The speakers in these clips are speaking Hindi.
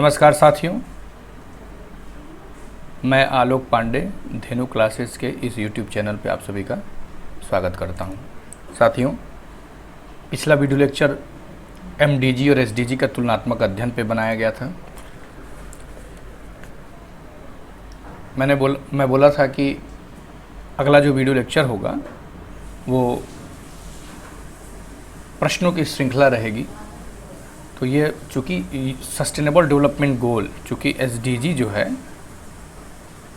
नमस्कार साथियों, मैं आलोक पांडे धेनु क्लासेस के इस YouTube चैनल पे आप सभी का स्वागत करता हूं। साथियों, पिछला वीडियो लेक्चर MDG और SDG का तुलनात्मक अध्ययन पे बनाया गया था। मैं बोला था कि अगला जो वीडियो लेक्चर होगा वो प्रश्नों की श्रृंखला रहेगी। तो ये चूँकि सस्टेनेबल डेवलपमेंट गोल, चूँकि SDG जो है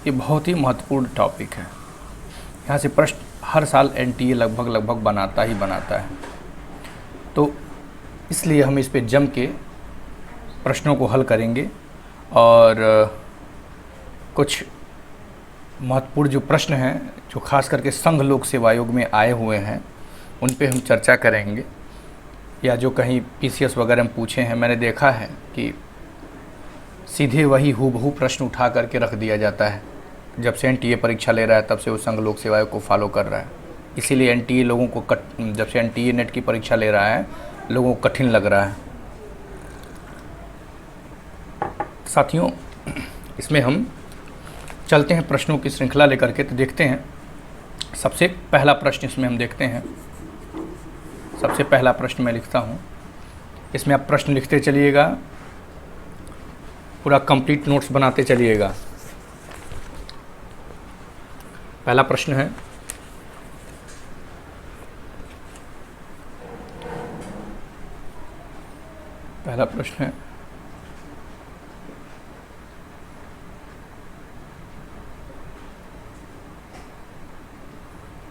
ये बहुत ही महत्वपूर्ण टॉपिक है। यहाँ से प्रश्न हर साल NTA लगभग बनाता है। तो इसलिए हम इस पे जम के प्रश्नों को हल करेंगे और कुछ महत्वपूर्ण जो प्रश्न हैं जो खास करके संघ लोक सेवा आयोग में आए हुए हैं उन पे हम चर्चा करेंगे, या जो कहीं PCS वगैरह में पूछे हैं। मैंने देखा है कि सीधे वही हूबहू प्रश्न उठा करके रख दिया जाता है। जब से NTA परीक्षा ले रहा है तब से वो संघ लोक सेवा आयोग को फॉलो कर रहा है। इसीलिए NTA लोगों को जब से NTA नेट की परीक्षा ले रहा है लोगों को कठिन लग रहा है। साथियों, इसमें हम चलते हैं प्रश्नों की श्रृंखला लेकर के। तो देखते हैं, सबसे पहला प्रश्न इसमें हम देखते हैं। सबसे पहला प्रश्न मैं लिखता हूँ, इसमें आप प्रश्न लिखते चलिएगा, पूरा कंप्लीट नोट्स बनाते चलिएगा। पहला प्रश्न है, पहला प्रश्न है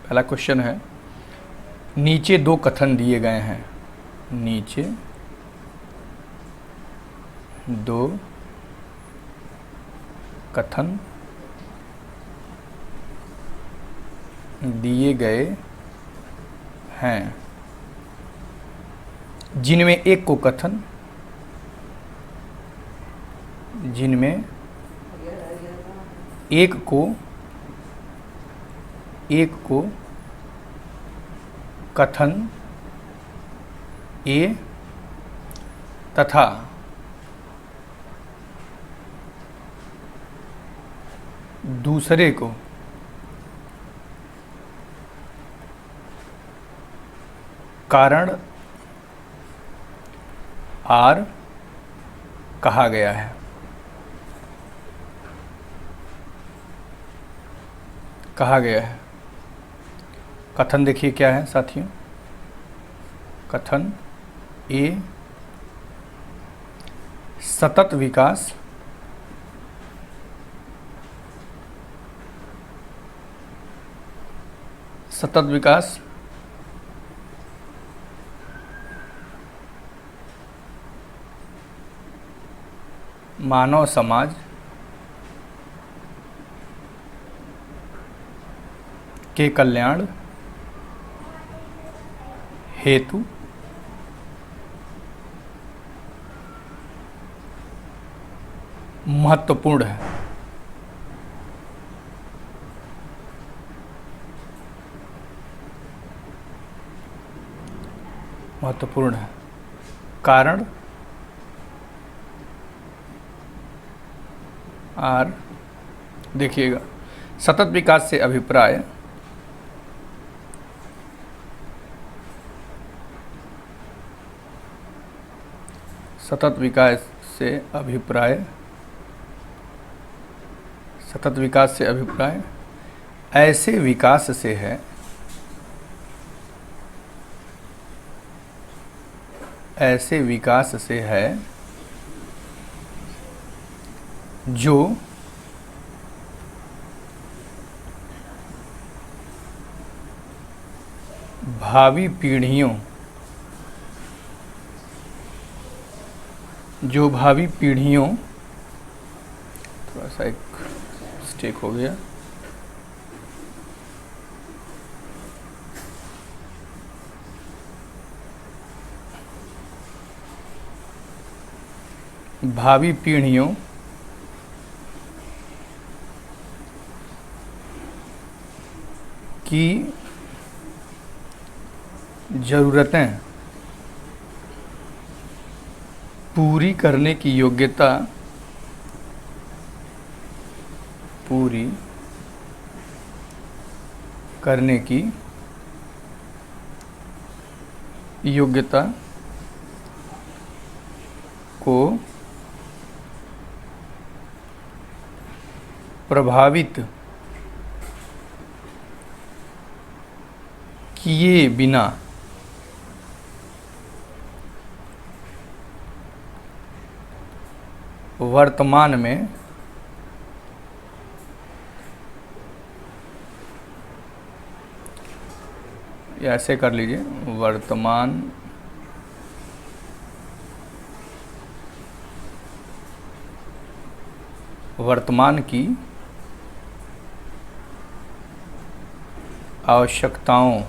पहला क्वेश्चन है, नीचे दो कथन दिए गए हैं। नीचे दो कथन दिए गए हैं, जिनमें एक को कथन A तथा दूसरे को कारण R कहा गया है। कथन देखिए क्या है साथियों। कथन A, सतत विकास मानव समाज के कल्याण हेतु महत्वपूर्ण है। कारण R, देखिएगा, सतत विकास से अभिप्राय सतत विकास से अभिप्राय ऐसे विकास से है जो भावी पीढ़ियों थोड़ा सा एक मिस्टेक हो गया। भावी पीढ़ियों की ज़रूरतें पूरी करने की योग्यता पूरी करने की योग्यता को प्रभावित किए बिना वर्तमान में या ऐसे कर लीजिए, वर्तमान की आवश्यकताओं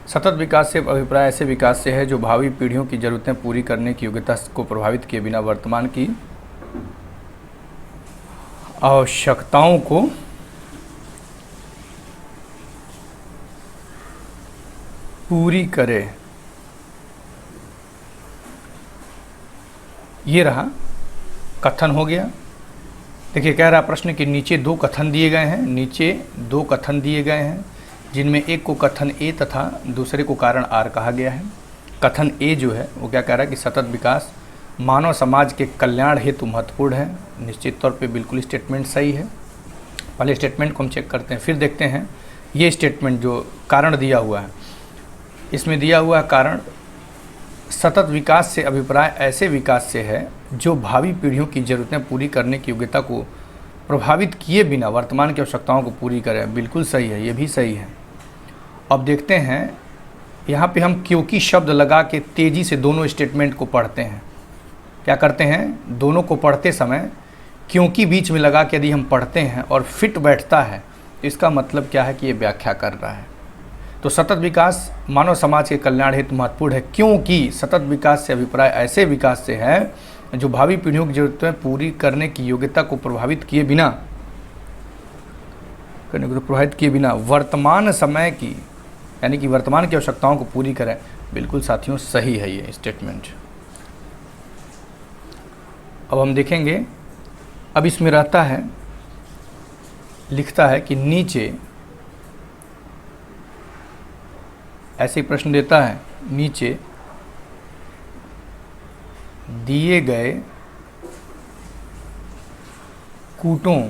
सतत विकास से अभिप्राय ऐसे विकास से है जो भावी पीढ़ियों की ज़रूरतें पूरी करने की योग्यता को प्रभावित किए बिना वर्तमान की आवश्यकताओं को पूरी करे। ये रहा कथन हो गया। देखिए कह रहा प्रश्न कि नीचे दो कथन दिए गए हैं, जिनमें एक को कथन ए तथा दूसरे को कारण आर कहा गया है। कथन ए जो है वो क्या कह रहा है कि सतत विकास मानव समाज के कल्याण हेतु महत्वपूर्ण है। निश्चित तौर पे बिल्कुल स्टेटमेंट सही है। पहले स्टेटमेंट को हम चेक करते हैं, फिर देखते हैं ये स्टेटमेंट जो कारण दिया हुआ है, इसमें दिया हुआ है कारण सतत विकास से अभिप्राय ऐसे विकास से है जो भावी पीढ़ियों की ज़रूरतें पूरी करने की योग्यता को प्रभावित किए बिना वर्तमान की आवश्यकताओं को पूरी करें। बिल्कुल सही है, ये भी सही है। अब देखते हैं यहाँ पे हम क्योंकि शब्द लगा के तेज़ी से दोनों स्टेटमेंट को पढ़ते हैं। क्या करते हैं, दोनों को पढ़ते समय क्योंकि बीच में लगा के यदि हम पढ़ते हैं और फिट बैठता है तो इसका मतलब क्या है कि ये व्याख्या कर रहा है। तो सतत विकास मानव समाज के कल्याण हेतु महत्वपूर्ण है क्योंकि सतत विकास से अभिप्राय ऐसे विकास से है जो भावी पीढ़ियों की जरूरतें पूरी करने की योग्यता को प्रभावित किए बिना वर्तमान समय की यानी कि वर्तमान की आवश्यकताओं को पूरी करें। बिल्कुल साथियों सही है ये स्टेटमेंट। अब हम देखेंगे, अब इसमें रहता है, लिखता है कि नीचे ऐसे ही प्रश्न देता है, नीचे दिए गए कूटों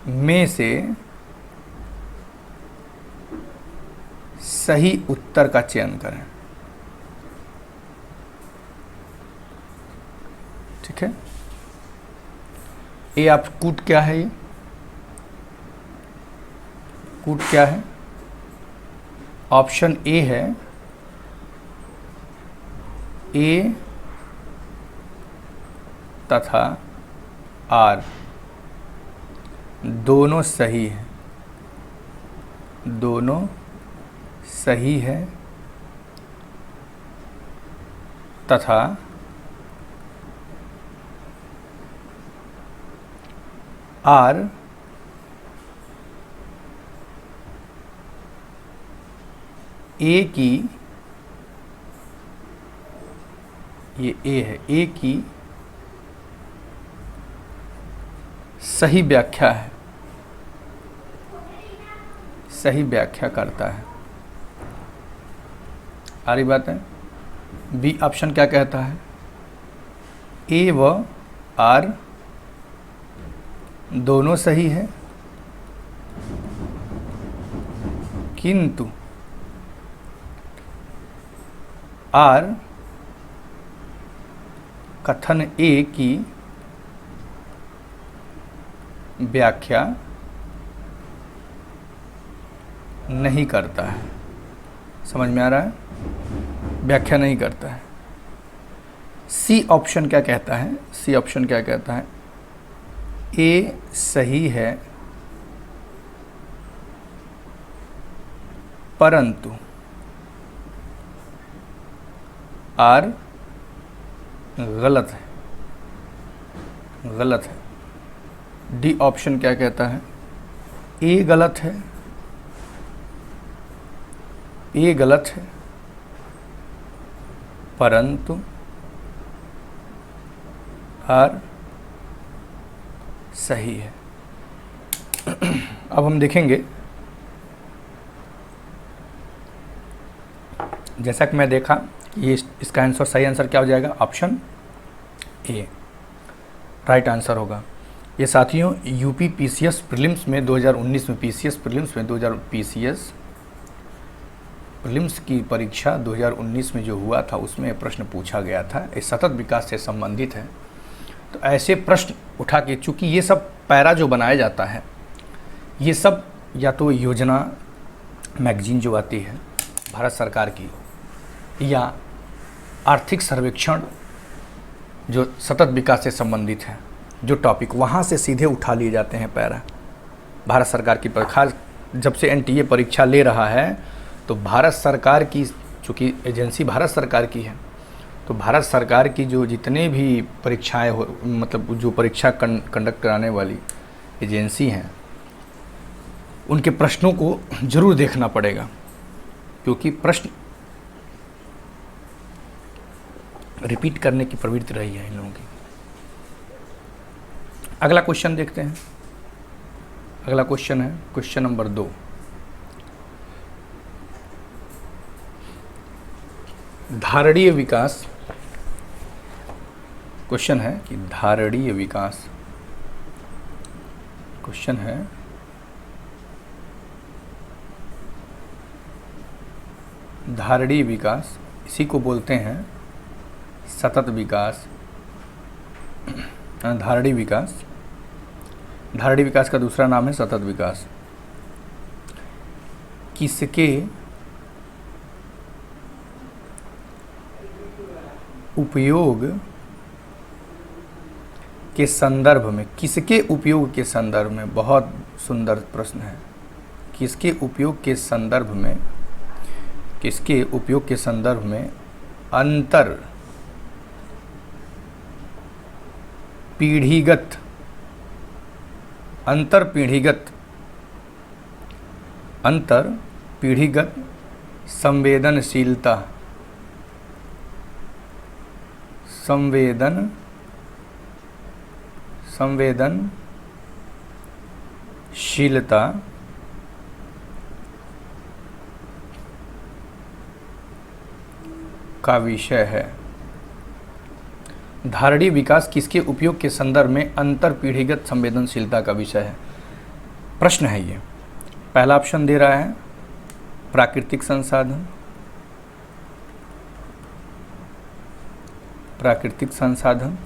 में से सही उत्तर का चयन करें। ठीक है, ये आप कूट क्या है, ये कूट क्या है? ऑप्शन ए है, ए तथा आर दोनों सही है, दोनों सही है तथा आर ए की, ये ए है, ए की सही व्याख्या है, सही व्याख्या करता है। आ रही बात है। बी ऑप्शन क्या कहता है, ए व आर दोनों सही है किंतु आर कथन ए की व्याख्या नहीं करता है। समझ में आ रहा है? व्याख्या नहीं करता है। सी ऑप्शन क्या कहता है, सी ऑप्शन क्या कहता है, ए सही है परंतु आर गलत है, गलत है। डी ऑप्शन क्या कहता है, ए गलत है, ए गलत है परंतु आर सही है। अब हम देखेंगे, जैसा कि मैं देखा, ये इसका आंसर, सही आंसर क्या हो जाएगा? ऑप्शन ए राइट आंसर होगा। ये साथियों यूपी पीसीएस प्रीलिम्स में 2019 में पीसीएस प्रीलिम्स की परीक्षा 2019 में जो हुआ था उसमें प्रश्न पूछा गया था, ये सतत विकास से संबंधित है। तो ऐसे प्रश्न उठा के, चूँकि ये सब पैरा जो बनाया जाता है, ये सब या तो योजना मैगजीन जो आती है भारत सरकार की, या आर्थिक सर्वेक्षण जो सतत विकास से संबंधित है, जो टॉपिक वहाँ से सीधे उठा लिए जाते हैं पैरा। भारत सरकार की खास जब से एनटीए परीक्षा ले रहा है, तो भारत सरकार की, चूँकि एजेंसी भारत सरकार की है, तो भारत सरकार की जो जितने भी परीक्षाएं हो, मतलब जो परीक्षा कंडक्ट कराने वाली एजेंसी हैं, उनके प्रश्नों को ज़रूर देखना पड़ेगा, क्योंकि प्रश्न रिपीट करने की प्रवृत्ति रही है इन लोगों की। अगला क्वेश्चन देखते हैं। अगला क्वेश्चन है क्वेश्चन नंबर 2। धारणीय विकास, क्वेश्चन है कि धारणीय विकास, क्वेश्चन है धारणीय विकास, इसी को बोलते हैं सतत विकास। धारणीय विकास, धारणीय विकास का दूसरा नाम है सतत विकास। किसके उपयोग के संदर्भ में, किसके उपयोग के संदर्भ में, बहुत सुंदर प्रश्न है। किसके उपयोग के संदर्भ में, किसके उपयोग के संदर्भ में अंतर पीढ़ीगत, अंतर पीढ़ीगत संवेदनशीलता, संवेदनशीलता का विषय है। धारणीय विकास किसके उपयोग के संदर्भ में अंतर पीढ़ीगत संवेदनशीलता का विषय है? प्रश्न है ये। पहला ऑप्शन दे रहा है प्राकृतिक संसाधन, प्राकृतिक संसाधन।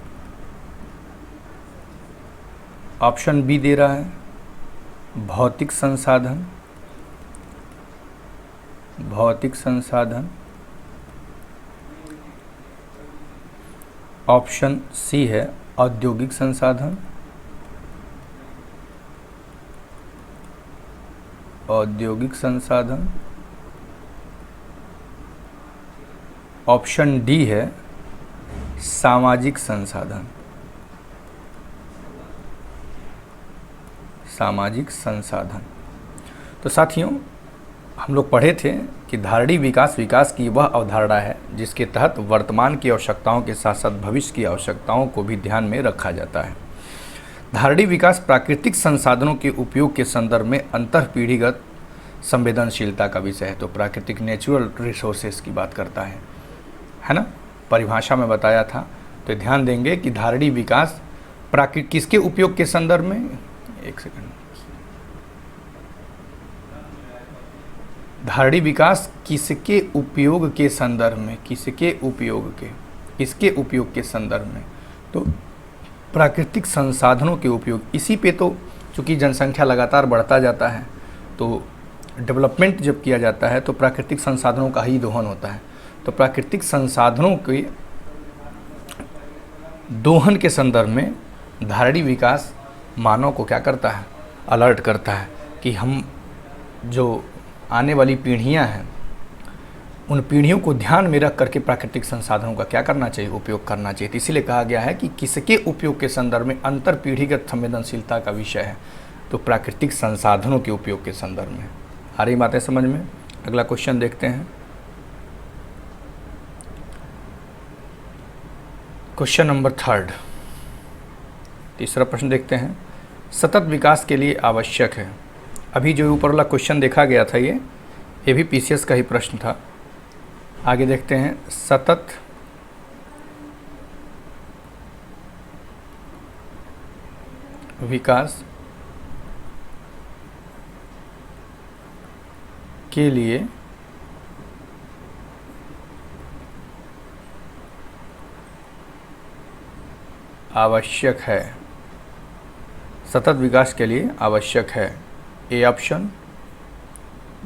ऑप्शन बी दे रहा है भौतिक संसाधन, भौतिक संसाधन। ऑप्शन सी है औद्योगिक संसाधन, औद्योगिक संसाधन। ऑप्शन डी है सामाजिक संसाधन, सामाजिक संसाधन। तो साथियों हम लोग पढ़े थे कि धारणीय विकास, विकास की वह अवधारणा है जिसके तहत वर्तमान की आवश्यकताओं के साथ साथ भविष्य की आवश्यकताओं को भी ध्यान में रखा जाता है। धारणीय विकास प्राकृतिक संसाधनों के उपयोग के संदर्भ में अंतःपीढ़ीगत संवेदनशीलता का विषय है। तो प्राकृतिक नेचुरल रिसोर्सेस की बात करता है ना, परिभाषा में बताया था। तो ध्यान देंगे कि धारणीय विकास प्राकृतिक किसके उपयोग के संदर्भ में, एक सेकंड, धारणीय विकास किसके उपयोग के संदर्भ में, किसके उपयोग के संदर्भ में, तो प्राकृतिक संसाधनों के उपयोग। इसी पे तो चूँकि जनसंख्या लगातार बढ़ता जाता है, तो डेवलपमेंट जब किया जाता है तो प्राकृतिक संसाधनों का ही दोहन होता है। तो प्राकृतिक संसाधनों के दोहन के संदर्भ में धारणीय विकास मानव को क्या करता है, अलर्ट करता है कि हम जो आने वाली पीढ़ियां हैं, उन पीढ़ियों को ध्यान में रख करके प्राकृतिक संसाधनों का क्या करना चाहिए, उपयोग करना चाहिए। तो इसीलिए कहा गया है कि किसके उपयोग के संदर्भ में अंतर पीढ़ीगत संवेदनशीलता का विषय है, तो प्राकृतिक संसाधनों के उपयोग के संदर्भ में। आ रही बातें समझ में? अगला क्वेश्चन देखते हैं। क्वेश्चन नंबर 3, तीसरा प्रश्न देखते हैं। सतत विकास के लिए आवश्यक है। अभी जो ऊपर वाला क्वेश्चन देखा गया था ये भी पीसीएस का ही प्रश्न था। आगे देखते हैं। सतत विकास के लिए आवश्यक है। सतत विकास के लिए आवश्यक है। A option,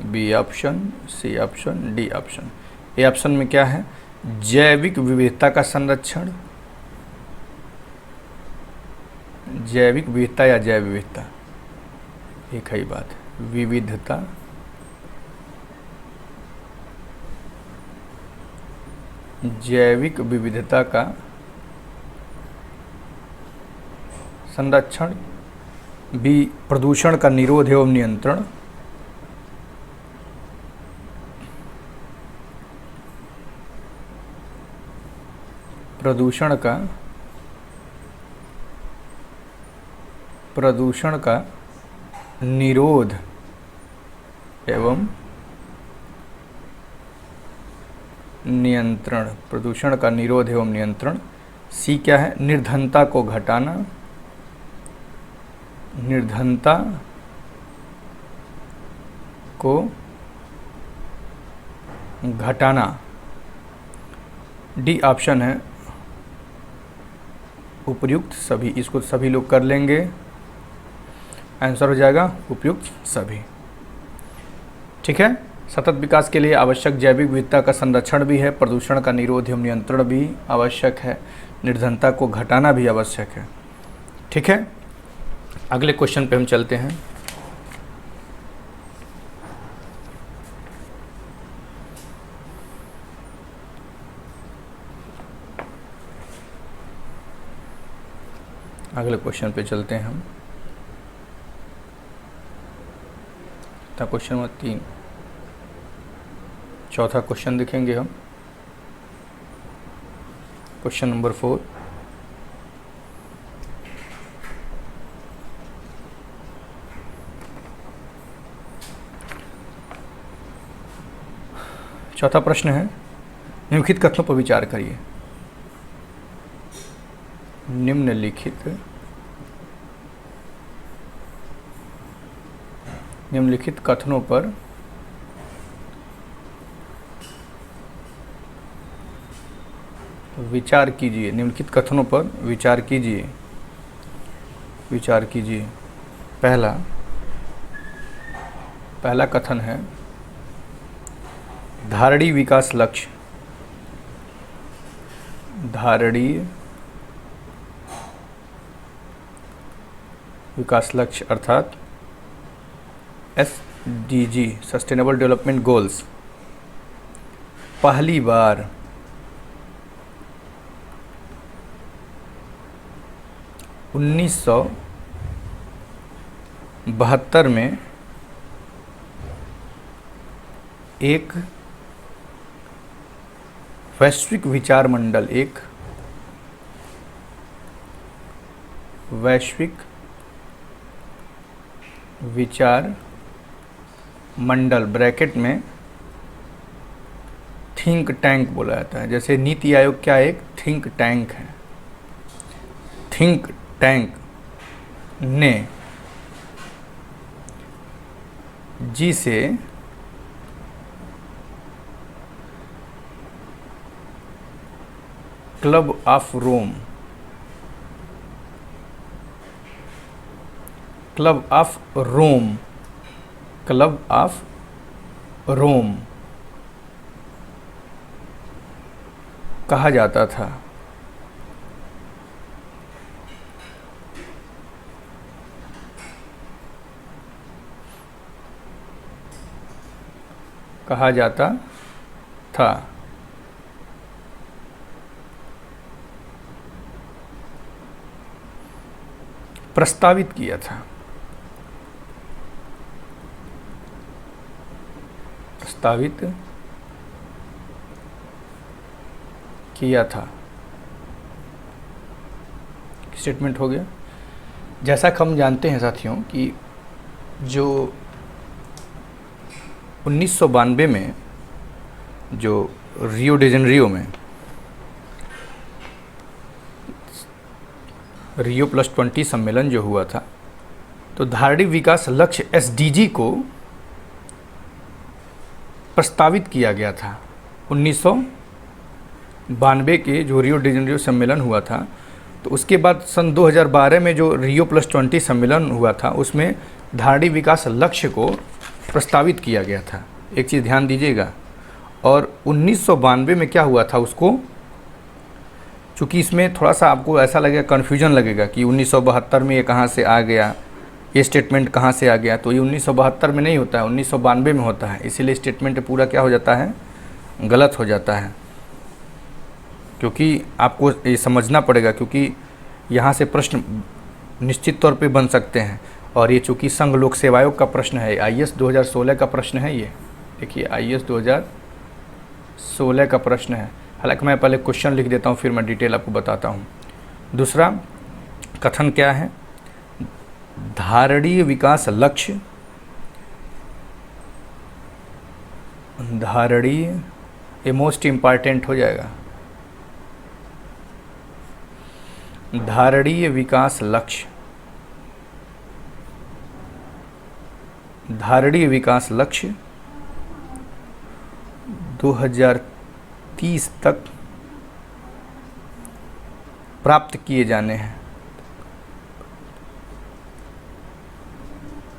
B option, C option, D option. A option में क्या है? जैविक विविधता का संरक्षण, जैविक विविधता या जैव विविधता एक ही बात है। विविधता, जैविक विविधता का संरक्षण। बी प्रदूषण का निरोध एवं नियंत्रण, प्रदूषण का निरोध एवं नियंत्रण, प्रदूषण का निरोध एवं नियंत्रण। सी क्या है? निर्धनता को घटाना, निर्धनता को घटाना। डी ऑप्शन है उपयुक्त सभी। इसको सभी लोग कर लेंगे, आंसर हो जाएगा उपयुक्त सभी। ठीक है। सतत विकास के लिए आवश्यक जैविक विविधता का संरक्षण भी है, प्रदूषण का निरोध एवं नियंत्रण भी आवश्यक है, निर्धनता को घटाना भी आवश्यक है। ठीक है। अगले क्वेश्चन पे हम चलते हैं। अगले क्वेश्चन पे चलते हैं हम। क्वेश्चन नंबर 3, चौथा क्वेश्चन देखेंगे हम। क्वेश्चन नंबर 4, चौथा प्रश्न है, निम्नलिखित कथनों पर विचार करिए। निम्नलिखित कथनों पर विचार कीजिए। निम्नलिखित कथनों पर विचार कीजिए, विचार कीजिए। पहला कथन है, धारणीय विकास लक्ष्य, धारणीय विकास लक्ष्य अर्थात SDG सस्टेनेबल डेवलपमेंट गोल्स पहली बार 1972 में एक वैश्विक विचार मंडल, एक वैश्विक विचार मंडल ब्रैकेट में थिंक टैंक बोला जाता है। जैसे नीति आयोग क्या एक थिंक टैंक है। थिंक टैंक ने जी से club of Rome, club of Rome, club of Rome कहा जाता था। कहा जाता था। प्रस्तावित किया था, प्रस्तावित किया था। स्टेटमेंट हो गया। जैसा कि हम जानते हैं साथियों कि जो 1992 में जो रियो डी जेनेरियो में रियो +20 सम्मेलन जो हुआ था, तो धारणीय विकास लक्ष्य SDG को प्रस्तावित किया गया था। 1992 के जो रियो डी जेनेरियो सम्मेलन हुआ था, तो उसके बाद सन 2012 में जो रियो +20 सम्मेलन हुआ था, उसमें धारणीय विकास लक्ष्य को प्रस्तावित किया गया था। एक चीज़ ध्यान दीजिएगा। और 1992 में क्या हुआ था उसको, चूँकि इसमें थोड़ा सा आपको ऐसा लगेगा, कन्फ्यूजन लगेगा कि 1972 में ये कहाँ से आ गया, ये स्टेटमेंट कहाँ से आ गया। तो ये 1972 में नहीं होता है, 1992 में होता है। इसीलिए स्टेटमेंट पूरा क्या हो जाता है, गलत हो जाता है। क्योंकि आपको ये समझना पड़ेगा, क्योंकि यहाँ से प्रश्न निश्चित तौर पे बन सकते हैं। और ये चूँकि संघ लोक सेवा आयोग का प्रश्न है, IAS 2016 का प्रश्न है। ये देखिए IAS 2016 का प्रश्न है। हालांकि मैं पहले क्वेश्चन लिख देता हूँ, फिर मैं डिटेल आपको बताता हूँ। दूसरा कथन क्या है, धारणीय विकास लक्ष्य, धारणीय, ये मोस्ट इम्पॉर्टेंट हो जाएगा। धारणीय विकास लक्ष्य, धारणीय विकास लक्ष्य 2030 तक प्राप्त किए जाने हैं,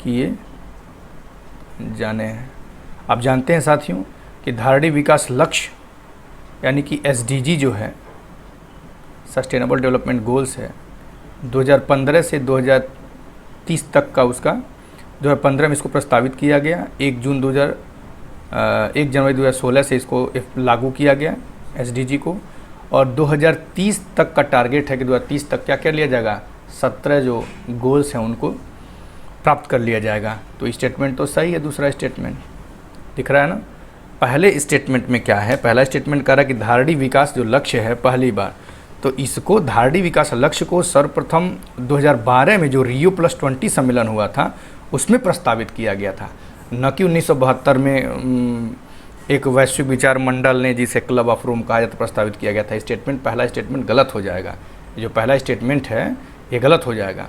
किए जाने हैं। आप जानते हैं साथियों कि धारणीय विकास लक्ष्य यानी कि SDG जो है, सस्टेनेबल डेवलपमेंट गोल्स है, 2015 से 2030 तक का उसका 2015 में इसको प्रस्तावित किया गया। 1 जनवरी 2016 से इसको लागू किया गया SDG को। और 2030 तक का टारगेट है कि 2030 तक क्या क्या लिया जाएगा, 17 जो गोल्स हैं उनको प्राप्त कर लिया जाएगा। तो स्टेटमेंट तो सही है। दूसरा स्टेटमेंट दिख रहा है ना। पहले स्टेटमेंट में क्या है, पहला स्टेटमेंट कह रहा है कि धारणीय विकास जो लक्ष्य है पहली बार, तो इसको धारणीय विकास लक्ष्य को सर्वप्रथम 2012 में जो रियो +20 सम्मेलन हुआ था उसमें प्रस्तावित किया गया था, न कि 1972 में एक वैश्विक विचार मंडल ने, जिसे क्लब ऑफ रोम कहा जाता, प्रस्तावित किया गया था। स्टेटमेंट पहला स्टेटमेंट गलत हो जाएगा। जो पहला स्टेटमेंट है ये गलत हो जाएगा।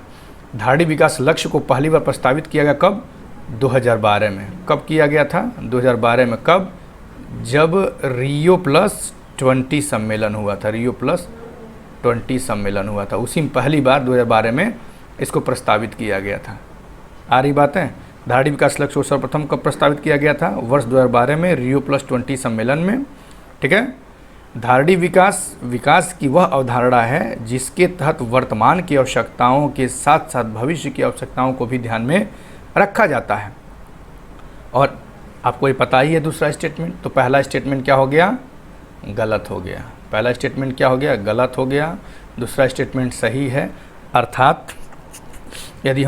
धारणीय विकास लक्ष्य को पहली बार प्रस्तावित किया गया कब, 2012 में। कब किया गया था, 2012 में। कब, जब रियो +20 सम्मेलन हुआ था, रियो +20 सम्मेलन हुआ था, उसी में पहली बार 2012 में इसको प्रस्तावित किया गया था। आ रही बात है। धारणीय विकास लक्ष्य को सर्वप्रथम कब प्रस्तावित किया गया था, वर्ष 2012 में रियो +20 सम्मेलन में। ठीक है। धारणीय विकास की वह अवधारणा है जिसके तहत वर्तमान की आवश्यकताओं के साथ साथ भविष्य की आवश्यकताओं को भी ध्यान में रखा जाता है। और आपको ये पता ही है दूसरा स्टेटमेंट। तो पहला स्टेटमेंट क्या हो गया, गलत हो गया। पहला स्टेटमेंट क्या हो गया, गलत हो गया। दूसरा स्टेटमेंट सही है। अर्थात यदि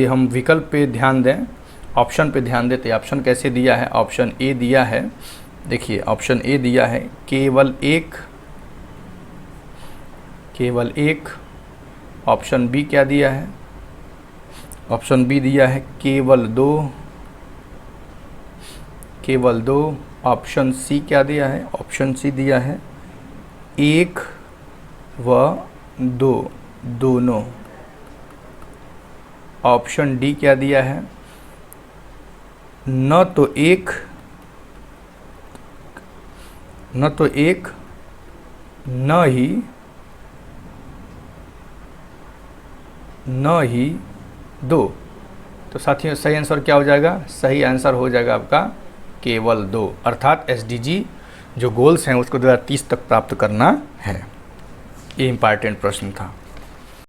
हम विकल्प पे ध्यान दें, ऑप्शन पे ध्यान देते, ऑप्शन कैसे दिया है, ऑप्शन ए दिया है। देखिए ऑप्शन ए दिया है केवल एक। ऑप्शन बी क्या दिया है, ऑप्शन बी दिया है केवल दो। ऑप्शन सी क्या दिया है, ऑप्शन सी दिया है 1 व 2 दोनों। ऑप्शन डी क्या दिया है, न तो एक न ही 2। तो साथियों सही आंसर क्या हो जाएगा, सही आंसर हो जाएगा आपका केवल 2। अर्थात SDG जो गोल्स हैं उसको 2030 तक प्राप्त करना है। ये इम्पॉर्टेंट प्रश्न था।